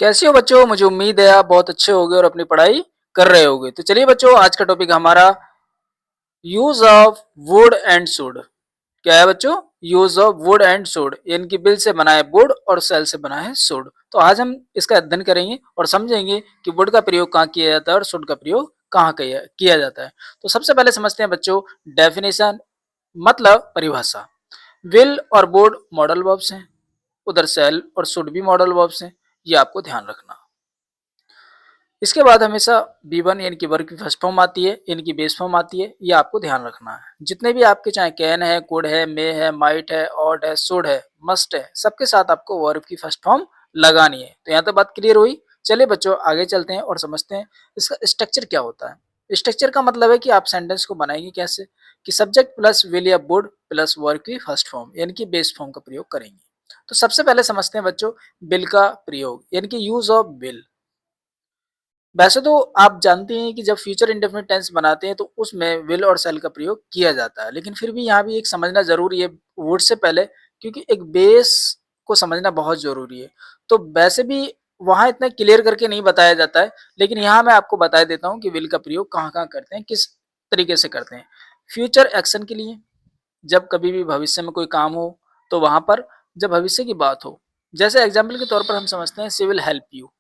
कैसे हो बच्चों? मुझे उम्मीद है आप बहुत अच्छे होगे और अपनी पढ़ाई कर रहे होगे। तो चलिए बच्चों, आज का टॉपिक हमारा use of would and should. क्या है बच्चों? Use of would and should, यानी कि बिल से बना है वुड और सेल से बना है शुड। तो आज हम इसका अध्ययन करेंगे और समझेंगे कि वुड का प्रयोग कहाँ किया जाता है और शुड का प्रयोग कहाँ किया जाता है। तो सबसे पहले समझते हैं बच्चों डेफिनेशन, मतलब परिभाषा। विल और वुड मॉडल वर्ब्स हैं, उधर सेल और शुड भी मॉडल वर्ब्स हैं। ये आपको ध्यान रखना। इसके बाद हमेशा बी1 यानी कि वर्ब की फर्स्ट फॉर्म आती है, यानी कि बेस फॉर्म आती है। ये आपको ध्यान रखना है। जितने भी आपके चाहे कैन है, कुड है, मे है, माइट है, ऑट है, शुड है, मस्ट है, सबके साथ आपको वर्ब की फर्स्ट फॉर्म लगानी है। तो यहाँ तो बात क्लियर हुई। चलिए बच्चों, आगे चलते हैं और समझते हैं इसका स्ट्रक्चर क्या होता है। स्ट्रक्चर का मतलब है कि आप सेंटेंस को बनाएंगे कैसे, कि सब्जेक्ट प्लस विल या वुड प्लस वर्ब की फर्स्ट फॉर्म यानी कि बेस फॉर्म का प्रयोग करेंगे। तो सबसे पहले समझते हैं बच्चों बिल का प्रयोग, यानी कि यूज ऑफ बिल। वैसे तो आप जानते हैं कि जब फ्यूचर इंडेफिनिट टेंस बनाते हैं तो उसमें विल और शैल का प्रयोग किया जाता है, लेकिन फिर भी यहाँ भी एक समझना जरूरी है वुड से पहले, क्योंकि एक बेस को समझना बहुत जरूरी है। तो वैसे भी वहां इतना क्लियर करके नहीं बताया जाता है, लेकिन यहाँ मैं आपको बता देता हूँ कि विल का प्रयोग कहाँ कहाँ करते हैं, किस तरीके से करते हैं। फ्यूचर एक्शन के लिए, जब कभी भी भविष्य में कोई काम हो तो वहां पर, जब भविष्य की बात हो, जैसे एग्जाम्पल के तौर पर हम समझते हैं she will help you.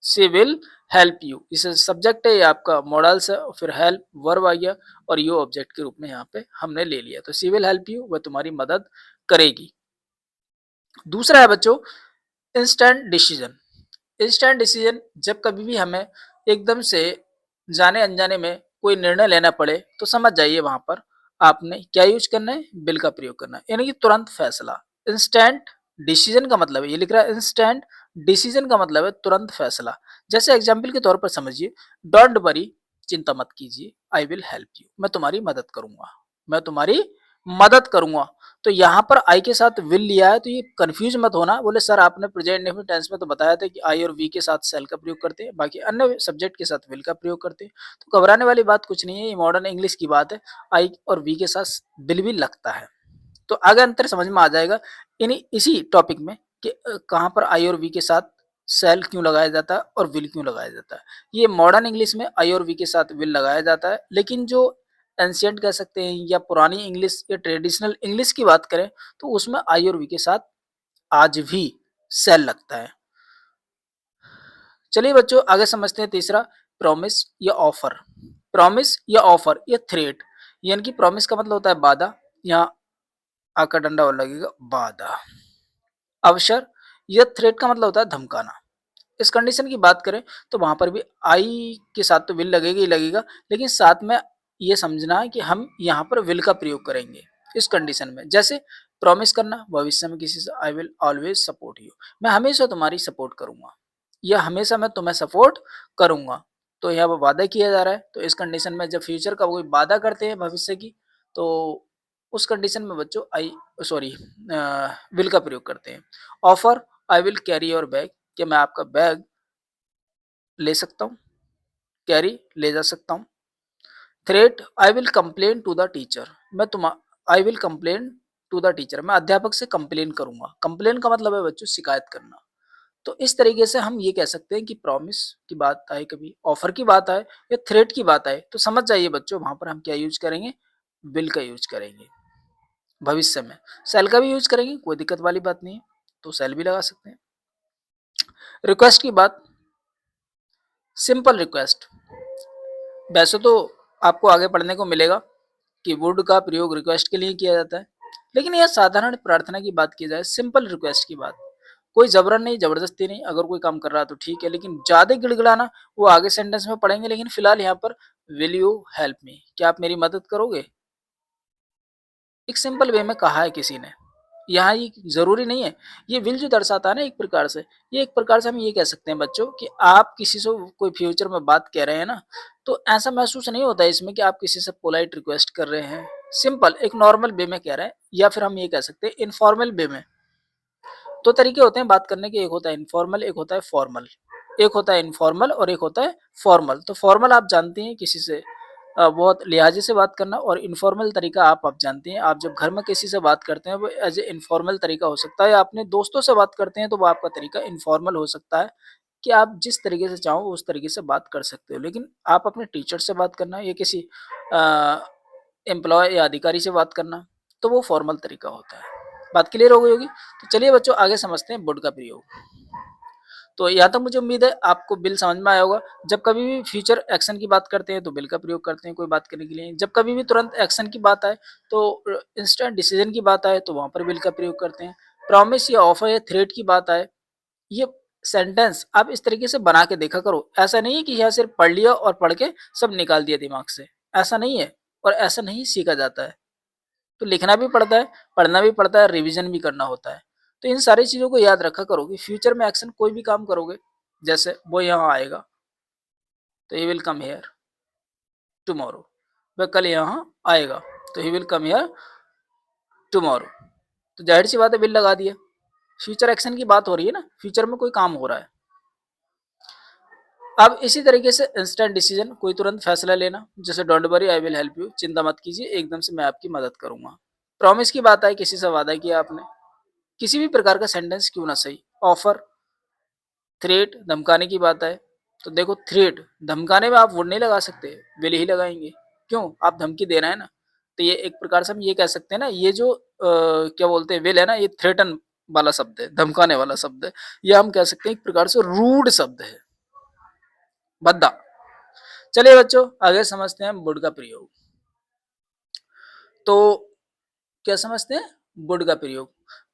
She will help you, इस सब्जेक्ट है, ये आपका मॉडल्स है, और फिर हेल्प वर्ब आ गया और यू ऑब्जेक्ट के रूप में यहाँ पे हमने ले लिया। तो सी विल हेल्प यू, वह तुम्हारी मदद करेगी। दूसरा है बच्चों इंस्टेंट डिसीजन। इंस्टेंट डिसीजन, जब कभी भी हमें एकदम से जाने अनजाने में कोई निर्णय लेना पड़े तो समझ जाइए वहां पर आपने क्या यूज करना है, बिल का प्रयोग करना है, यानी कि तुरंत फैसला। इंस्टेंट डिसीजन का मतलब है, ये लिख रहा है इंस्टेंट डिसीजन का मतलब है तुरंत फैसला। जैसे एग्जाम्पल के तौर पर समझिए, डोंट वरी, चिंता मत कीजिए, आई विल हेल्प यू, मैं तुम्हारी मदद करूंगा, मैं तुम्हारी मदद करूंगा। तो यहाँ पर आई के साथ विल लिया है, तो ये कंफ्यूज मत होना। बोले सर आपने प्रेजेंट इंडेफिनिट टेंस में तो बताया था कि आई और वी के साथ सेल का प्रयोग करते हैं, बाकी अन्य सब्जेक्ट के साथ विल का प्रयोग करते हैं। तो घबराने वाली बात कुछ नहीं है, ये मॉडर्न इंग्लिश की बात है। आई और वी के साथ विल भी लगता है। तो आगे अंतर समझ में आ जाएगा इन्हीं इसी टॉपिक में कि कहाँ पर आई और वी के साथ सेल क्यों लगाया जाता है और विल क्यों लगाया जाता है। ये मॉडर्न इंग्लिश में आई और वी के साथ विल लगाया जाता है, लेकिन जो एंशियंट कह सकते हैं या पुरानी इंग्लिश या ट्रेडिशनल इंग्लिश की बात करें तो उसमें आई और वी के साथ आज भी सेल लगता है। चलिए बच्चों, आगे समझते हैं तीसरा, प्रॉमिस या ऑफर। प्रॉमिस या ऑफर या थ्रेट, यानी कि प्रॉमिस का मतलब होता है वादा, यहाँ आका डंडा और लगेगा वादा। अवसर या थ्रेट का मतलब होता है धमकाना। इस कंडीशन की बात करें तो वहां पर भी आई के साथ तो विल लगेगा ही लगेगा, लेकिन साथ में ये समझना है कि हम यहाँ पर विल का प्रयोग करेंगे इस कंडीशन में। जैसे प्रॉमिस करना भविष्य में किसी से, I will always support you, मैं हमेशा तुम्हारी सपोर्ट करूंगा, या हमेशा मैं तुम्हें सपोर्ट करूंगा। तो यहाँ पर वादा किया जा रहा है, तो इस कंडीशन में जब फ्यूचर का कोई वादा करते हैं भविष्य की, तो उस कंडीशन में बच्चों आई सॉरी विल का प्रयोग करते हैं। Offer, I will carry your bag, कि मैं आपका बैग ले सकता हूँ, कैरी ले जा सकता हूँ। Threat, I will complain to the teacher, मैं तुम I will complain to the teacher, मैं अध्यापक से कंप्लेन करूंगा। कंप्लेन का मतलब है बच्चों शिकायत करना। तो इस तरीके से हम ये कह सकते हैं कि प्रॉमिस की बात आए, कभी ऑफर की बात आए या थ्रेट की बात आए, तो समझ जाइए बच्चों वहां पर हम क्या यूज करेंगे, विल का यूज करेंगे। भविष्य में सेल का भी यूज करेंगे, कोई दिक्कत वाली बात नहीं है, तो सेल भी लगा सकते हैं। रिक्वेस्ट की बात, सिंपल रिक्वेस्ट। वैसे तो आपको आगे पढ़ने को मिलेगा कि वुड का प्रयोग रिक्वेस्ट के लिए किया जाता है, लेकिन यह साधारण प्रार्थना की बात की जाए, सिंपल रिक्वेस्ट की बात, कोई जबरन नहीं, जबरदस्ती नहीं। अगर कोई काम कर रहा है तो ठीक है, लेकिन ज्यादा गिड़गिड़ाना वो आगे सेंटेंस में पढ़ेंगे। लेकिन फिलहाल यहाँ पर विल यू हेल्प मी, क्या आप मेरी मदद करोगे, एक सिंपल वे में कहा है किसी ने। यहाँ ये जरूरी नहीं है, ये विल जो दर्शाता है ना एक प्रकार से, ये एक प्रकार से हम ये कह सकते हैं बच्चों कि आप किसी से कोई फ्यूचर में बात कह रहे हैं ना, तो ऐसा महसूस नहीं होता है इसमें कि आप किसी से पोलाइट रिक्वेस्ट कर रहे हैं। सिंपल एक नॉर्मल वे में कह रहे हैं, या फिर हम ये कह सकते हैं इनफॉर्मल वे में। दो तरीके होते हैं बात करने के, एक होता है इनफॉर्मल, एक होता है फॉर्मल। एक होता है इनफॉर्मल और एक होता है फॉर्मल। तो फॉर्मल आप जानते हैं किसी से बहुत लिहाजे से बात करना, और इनफॉर्मल तरीका आप जानते हैं, आप जब घर में किसी से बात करते हैं वो एज ए इनफॉर्मल तरीका हो सकता है, या अपने दोस्तों से बात करते हैं तो वो आपका तरीका इनफॉर्मल हो सकता है। कि आप जिस तरीके से चाहो उस तरीके से बात कर सकते हो, लेकिन आप अपने टीचर से बात करना या किसी एम्प्लॉय या अधिकारी से बात करना, तो वो फॉर्मल तरीका होता है। बात क्लियर हो गई होगी? तो चलिए बच्चों आगे समझते हैं वुड का प्रयोग। तो यहाँ तक मुझे उम्मीद है आपको बिल समझ में आया होगा। जब कभी भी फ्यूचर एक्शन की बात करते हैं तो बिल का प्रयोग करते हैं कोई बात करने के लिए। जब कभी भी तुरंत एक्शन की बात आए तो इंस्टेंट डिसीजन की बात आए तो वहाँ पर बिल का प्रयोग करते हैं। प्रॉमिस या ऑफर या थ्रेट की बात आए, ये सेंटेंस आप इस तरीके से बना के देखा करो। ऐसा नहीं है कि यहाँ सिर्फ पढ़ लिया और पढ़ के सब निकाल दिया दिमाग से, ऐसा नहीं है और ऐसा नहीं सीखा जाता है। तो लिखना भी पड़ता है, पढ़ना भी पड़ता है, रिवीजन भी करना होता है। तो इन सारी चीज़ों को याद रखा करो कि फ्यूचर में एक्शन कोई भी काम करोगे, जैसे वो यहाँ आएगा तो he will come here tomorrow, वह कल यहाँ आएगा तो he will come here tomorrow. तो जाहिर सी बात है विल लगा दिया, फ्यूचर एक्शन की बात हो रही है ना, फ्यूचर में कोई काम हो रहा है। अब इसी तरीके से इंस्टेंट डिसीजन, कोई तुरंत फैसला लेना, जैसे don't worry I will help you, चिंता मत कीजिए एकदम से मैं आपकी मदद करूंगा। प्रॉमिस की बात आई, किसी से वादा किया आपने, किसी भी प्रकार का सेंटेंस क्यों ना सही। ऑफर, थ्रेट, धमकाने की बात है तो देखो थ्रेट धमकाने में आप वुड नहीं लगा सकते, विल ही लगाएंगे। क्यों? आप धमकी दे रहे हैं ना। तो ये एक प्रकार से हम ये कह सकते हैं ना, ये जो क्या बोलते हैं विल है ना, ये थ्रेटन वाला शब्द है, धमकाने वाला शब्द है। ये हम कह सकते हैं एक प्रकार से रूड शब्द है, भद्दा। चलिए बच्चों आगे समझते हैं वुड का प्रयोग। तो क्या समझते हैं वुड का प्रयोग?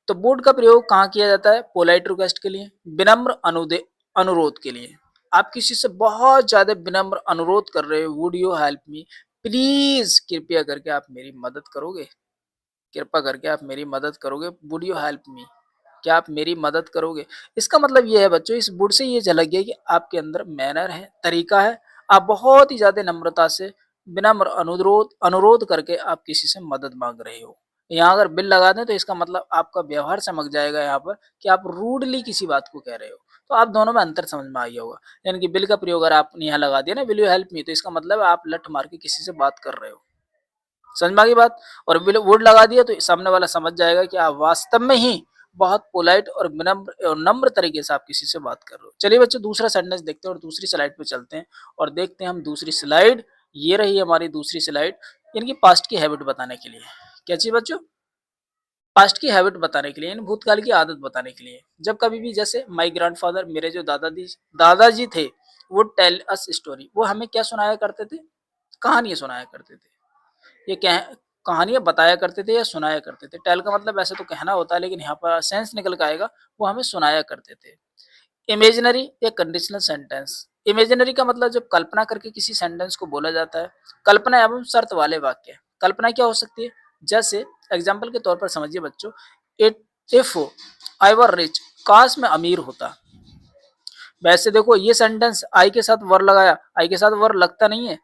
तो वुड का प्रयोग कहाँ किया जाता है? पोलाइट रिक्वेस्ट के लिए, विनम्र अनुरोध के लिए। आप किसी से बहुत ज्यादा विनम्र अनुरोध कर रहे हो, would you help me, please कृपया करके आप मेरी मदद करोगे, कृपा करके आप मेरी मदद करोगे, वुड यू हेल्प मी, क्या आप मेरी मदद करोगे। इसका मतलब ये है बच्चों, इस वुड से ये झलक गया कि आपके अंदर मैनर है, तरीका है, आप बहुत ही ज्यादा नम्रता से विनम्र अनुरोध अनुरोध करके आप किसी से मदद मांग रहे हो। यहाँ अगर बिल लगा दें तो इसका मतलब आपका व्यवहार चमक जाएगा यहाँ पर कि आप रूडली किसी बात को कह रहे हो। तो आप दोनों में अंतर समझ में आ गया होगा। यानी कि बिल का प्रयोग अगर आपने यहाँ लगा दिया ना, विल यू हेल्प मी, तो इसका मतलब आप लठ मार के किसी से बात कर रहे हो। समझ में आ गई बात? और वुड लगा दिया तो सामने वाला समझ जाएगा कि आप वास्तव में ही बहुत पोलाइट और विनम्र और नम्र तरीके से आप किसी से बात कर रहे हो। चलिए बच्चों दूसरा सेंटेंस देखते हैं और दूसरी स्लाइड पे चलते हैं और देखते हैं हम दूसरी स्लाइड। ये रही हमारी दूसरी स्लाइड, यानी पास्ट की हैबिट बताने के लिए। क्या चीज बच्चों? पास्ट की हैबिट बताने के लिए, यानी भूतकाल की आदत बताने के लिए। जब कभी भी जैसे माय ग्रैंडफादर, मेरे जो दादाजी थे, वो टेल अस स्टोरी, वो हमें क्या सुनाया करते थे? कहानियां सुनाया करते थे। ये कह कहानियाँ बताया करते थे या सुनाया करते थे। टेल का मतलब वैसे तो कहना होता है, लेकिन यहाँ पर सेंस निकल के आएगा, वो हमें सुनाया करते थे। इमेजिनरी या कंडीशनल सेंटेंस। इमेजिनरी का मतलब जब कल्पना करके किसी सेंटेंस को बोला जाता है। कल्पना एवं शर्त वाले वाक्य। कल्पना क्या हो सकती है? जैसे एग्जाम्पल के तौर पर समझिए बच्चों, it if I were rich, काश मैं अमीर होता। वैसे देखो ये सेंटेंस आई के साथ वर लगाया, आई के साथ वर लगता नहीं है।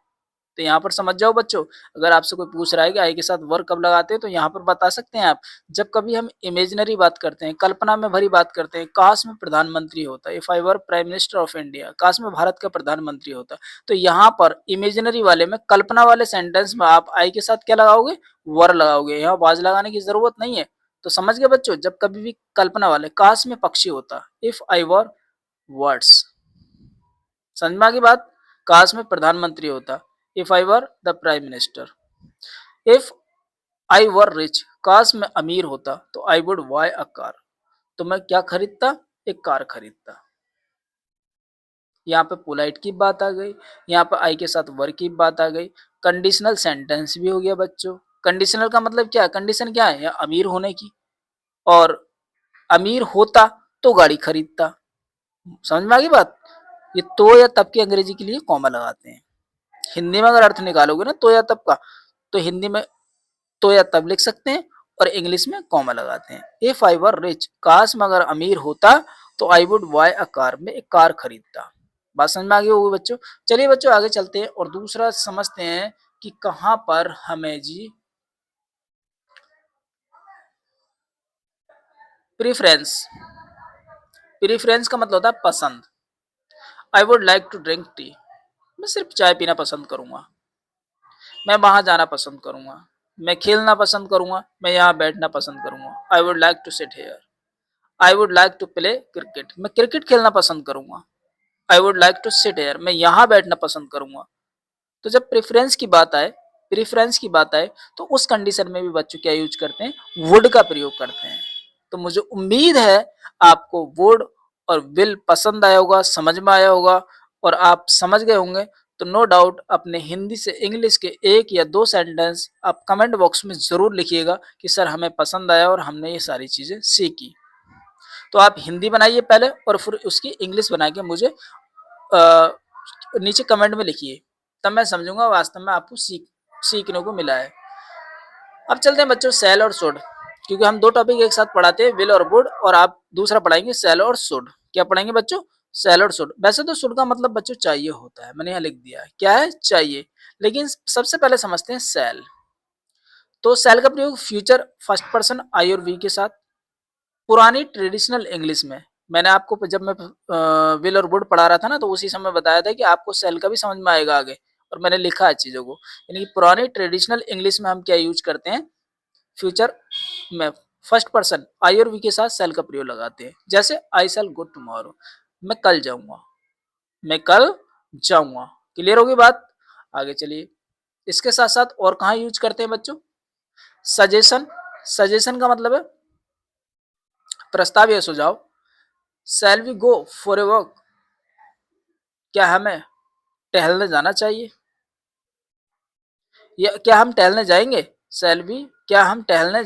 तो यहाँ पर समझ जाओ बच्चों, अगर आपसे कोई पूछ रहा है कि आई के साथ वर कब लगाते हैं, तो यहाँ पर बता सकते हैं आप, जब कभी हम इमेजिनरी बात करते हैं, कल्पना में भरी बात करते हैं, काश में प्रधानमंत्री होता, if I were prime minister of India, काश में भारत का प्रधानमंत्री होता। तो यहाँ पर इमेजिनरी वाले में, कल्पना वाले सेंटेंस में आप आई के साथ क्या लगाओगे? वर लगाओगे। यहाँ वाज लगाने की जरूरत नहीं है। तो समझ गए बच्चों, जब कभी भी कल्पना वाले, काश में पक्षी होता, इफ आई वर वर्ड्स, समझ में आ गई बात? काश में प्रधानमंत्री होता, if I were the prime minister. If I were rich, काश मैं अमीर होता, तो I would buy a car, तो मैं क्या खरीदता? एक कार खरीदता। यहाँ पे पोलाइट की बात आ गई, यहाँ पे आई के साथ वर की बात आ गई। कंडीशनल सेंटेंस भी हो गया बच्चों। कंडीशनल का मतलब क्या है? कंडीशन क्या है? या अमीर होने की, और अमीर होता तो गाड़ी खरीदता। समझ में आ गई बात? ये तो या तब की अंग्रेजी के लिए कॉमा लगाते हैं। हिंदी में अगर अर्थ निकालोगे ना तो या तब का, तो हिंदी में तो या तब लिख सकते हैं और इंग्लिश में कॉमा लगाते हैं। इफ आई वर रिच, काश मैं अगर अमीर होता तो I would buy a car, मैं एक कार खरीदता। बात समझ में आ गई होगी बच्चों? चलिए बच्चों आगे चलते हैं और दूसरा समझते हैं कि कहां पर हमें जी प्रेफरेंस, प्रेफरेंस का मतलब होता है पसंद। I would like to drink tea, मैं सिर्फ चाय पीना पसंद करूंगा, मैं वहां जाना पसंद करूंगा, मैं खेलना पसंद करूंगा, मैं यहाँ बैठना पसंद करूंगा। I would like to sit here, I would like to play cricket, मैं क्रिकेट खेलना पसंद करूंगा। I would like to sit here, मैं यहाँ बैठना पसंद करूंगा। तो जब प्रेफरेंस की बात आए तो उस कंडीशन में भी बच्चों क्या यूज करते हैं, वुड का प्रयोग करते हैं। तो मुझे उम्मीद है आपको वुड और विल पसंद आया होगा, समझ में आया होगा और आप समझ गए होंगे। तो नो डाउट अपने हिंदी से इंग्लिश के एक या दो सेंटेंस आप कमेंट बॉक्स में जरूर लिखिएगा कि सर हमें पसंद आया और हमने ये सारी चीजें सीखी। तो आप हिंदी बनाइए पहले और फिर उसकी इंग्लिश बना के मुझे नीचे कमेंट में लिखिए, तब मैं समझूंगा वास्तव में आपको सीखने को मिला है। अब चलते हैं बच्चों सेल और शुड, क्योंकि हम दो टॉपिक एक साथ पढ़ाते हैं, विल और वुड, और आप दूसरा पढ़ाएंगे सेल और शुड। क्या पढ़ाएंगे बच्चों, सेल और शुड। वैसे तो शुड का मतलब बच्चों चाहिए होता है, मैंने यहाँ लिख दिया है क्या है, चाहिए। लेकिन सबसे पहले समझते हैं सेल। तो सेल का प्रयोग फ्यूचर फर्स्ट पर्सन आई और वी के साथ पुरानी ट्रेडिशनल इंग्लिश में, मैंने आपको जब मैं विल और वुड पढ़ा रहा था ना, तो उसी समय बताया था कि आपको सेल का भी समझ में आएगा आगे, और मैंने लिखा है चीजों को। यानी कि पुरानी ट्रेडिशनल इंग्लिश में हम क्या यूज करते हैं, फ्यूचर में फर्स्ट पर्सन आई और वी के साथ सेल का प्रयोग लगाते हैं। जैसे आई शैल गो टुमारो, मैं कल जाऊंगा, मैं कल जाऊंगा। क्लियर होगी बात, आगे चलिए। इसके साथ साथ और कहाँ यूज करते हैं बच्चों, सजेशन। सजेशन का मतलब है प्रस्ताव या सुझाव। Shall we go for a walk, क्या हमें टहलने जाना चाहिए, या क्या हम टहलने जाएंगे। शैल वी, क्या हम टहलने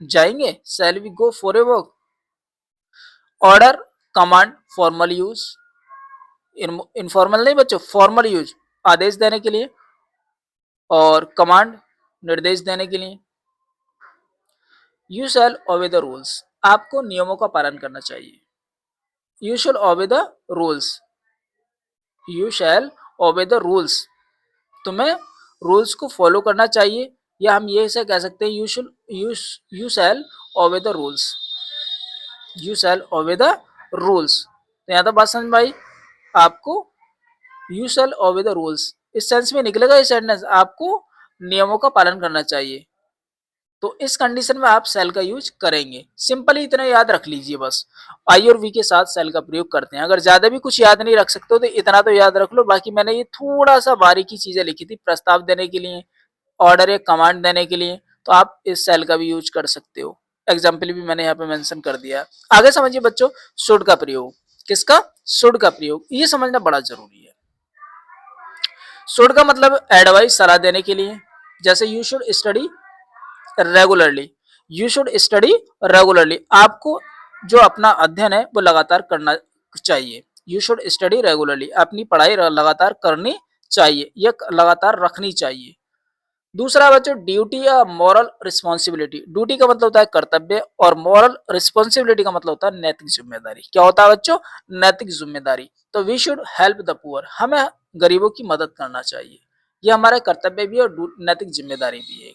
जाएंगे, shall we go for a walk. Order, command, formal use, informal नहीं बच्चों, फॉर्मल यूज आदेश देने के लिए, और कमांड निर्देश देने के लिए। You shall obey the rules, आपको नियमों का पालन करना चाहिए। You shall obey the rules, you shall obey the rules, तुम्हें रूल्स को फॉलो करना चाहिए। या हम ये से कह सकते हैं you shall obey the rules, you shall obey the rules. तो यहाँ तक बात समझ में आई आपको, you shall obey the rules इस सेंस में निकलेगा ये सेंटेंस, आपको नियमों का पालन करना चाहिए। तो इस कंडीशन में आप सेल का यूज करेंगे। सिंपली इतना याद रख लीजिए बस, आई और वी के साथ सेल का प्रयोग करते हैं। अगर ज्यादा भी कुछ याद नहीं रख सकते हो तो इतना तो याद रख लो। बाकी मैंने ये थोड़ा सा बारीकी चीजें लिखी थी प्रस्ताव देने के लिए, ऑर्डर या कमांड देने के लिए, तो आप इस सेल का भी यूज कर सकते हो। एग्जाम्पल भी मैंने यहाँ पे मेंशन कर दिया है। आगे समझिए बच्चों, शुड का प्रयोग। किसका, शुड का प्रयोग, ये समझना बड़ा जरूरी है। शुड का मतलब एडवाइस, सलाह देने के लिए। जैसे you should study regularly, you should study regularly, आपको जो अपना अध्ययन है वो लगातार करना चाहिए। यू शुड स्टडी रेगुलरली, अपनी पढ़ाई लगातार करनी चाहिए या लगातार रखनी चाहिए। दूसरा बच्चों, ड्यूटी या मॉरल रिस्पॉन्सिबिलिटी। ड्यूटी का मतलब होता है कर्तव्य, और मॉरल रिस्पॉन्सिबिलिटी का मतलब होता है नैतिक जिम्मेदारी। क्या होता है बच्चों, नैतिक जिम्मेदारी। तो we should help the poor, हमें गरीबों की मदद करना चाहिए। ये हमारा कर्तव्य भी है और नैतिक जिम्मेदारी भी है।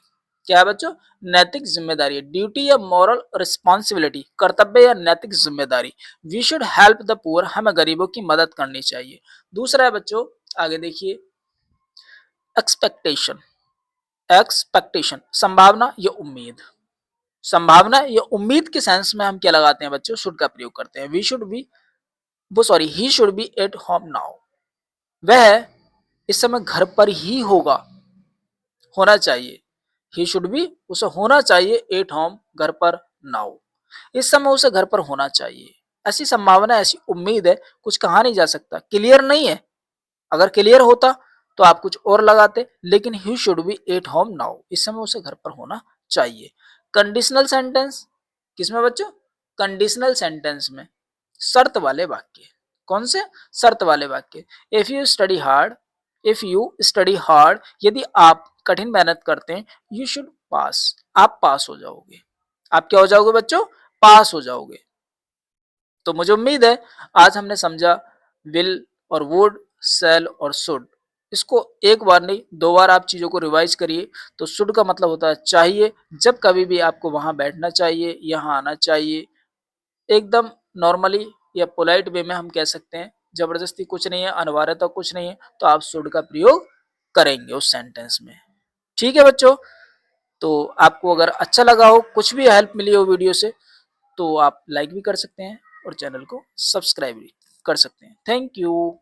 क्या है बच्चों, नैतिक जिम्मेदारी। ड्यूटी या मॉरल रिस्पॉन्सिबिलिटी, कर्तव्य या नैतिक जिम्मेदारी। We should help the poor, हमें गरीबों की मदद करनी चाहिए। दूसरा है बच्चों, आगे देखिए, एक्सपेक्टेशन। एक्सपेक्टेशन संभावना या उम्मीद, संभावना या उम्मीद के सेंस में हम क्या लगाते हैं बच्चों, शुड का प्रयोग करते हैं। वी शुड बी, वो sorry, he should be at home now, वह इस समय घर पर ही होगा, होना चाहिए। ही शुड बी, उसे होना चाहिए, एट होम, घर पर, नाउ, इस समय उसे घर पर होना चाहिए। ऐसी संभावना, ऐसी उम्मीद है, कुछ कहा नहीं जा सकता, क्लियर नहीं है। अगर क्लियर होता तो आप कुछ और लगाते, लेकिन he should be at home now, इस समय उसे घर पर होना चाहिए। कंडीशनल सेंटेंस किसमें बच्चों, कंडीशनल सेंटेंस में शर्त वाले वाक्य। कौन से, शर्त वाले वाक्य। If you study hard, if you study hard, यदि आप कठिन मेहनत करते हैं, यू शुड पास, आप पास हो जाओगे। आप क्या हो जाओगे बच्चों, पास हो जाओगे। तो मुझे उम्मीद है आज हमने समझा विल और वुड, सेल और शुड। इसको एक बार नहीं, दो बार आप चीजों को रिवाइज करिए। तो शुड का मतलब होता है चाहिए, जब कभी भी आपको वहां बैठना चाहिए, यहाँ आना चाहिए, एकदम नॉर्मली या पोलाइट वे में हम कह सकते हैं। जबरदस्ती कुछ नहीं है, अनिवार्यता कुछ नहीं है, तो आप शुड का प्रयोग करेंगे उस सेंटेंस में। ठीक है बच्चों, तो आपको अगर अच्छा लगा हो, कुछ भी हेल्प मिली हो वीडियो से, तो आप लाइक भी कर सकते हैं और चैनल को सब्सक्राइब भी कर सकते हैं। Thank you.